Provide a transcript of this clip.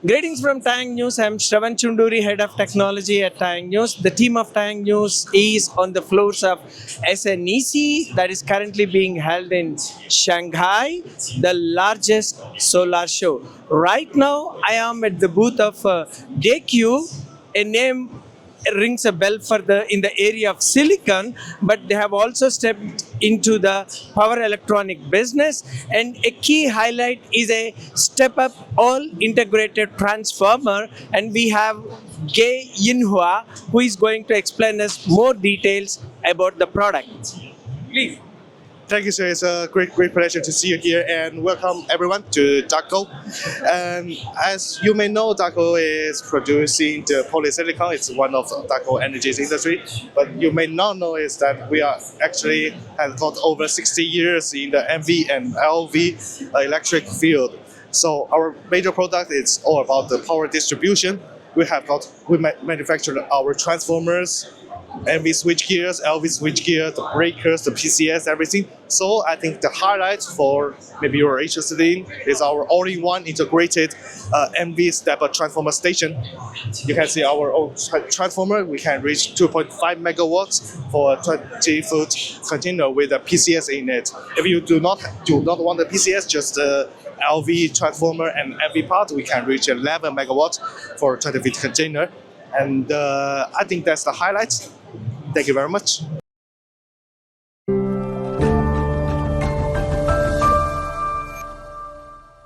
Greetings from TaiyangNews. I'm Shravan Chunduri, Head of Technology at TaiyangNews. The team of TaiyangNews is on the floors of SNEC that is currently being held in Shanghai, the largest solar show. Right now, I am at the booth of Daqo, a name rings a bell for the in the area of silicon, but they have also stepped into the power electronic business, and a key highlight is a step up all integrated transformer, and we have Gay Yinhua, who is going to explain us more details about the product. Please. Thank you, sir. It's a great pleasure to see you here, and welcome everyone to Daqo. And as you may know, Daqo is producing the polysilicon. It's one of Daqo Energy's industry. But you may not know is that we are actually have got over 60 years in the MV and LV electric field. So our major product is all about the power distribution. We manufacture our transformers, MV switchgears, LV switchgear, the breakers, the PCS, everything. So I think the highlight for maybe you're interested in is our all-in-one integrated MV stepper transformer station. You can see our own transformer. We can reach 2.5 megawatts for a 20-foot container with a PCS in it. If you do not want the PCS, just the LV transformer and MV part, we can reach 11 megawatts for a 20-foot container. And I think that's the highlight. Thank you very much.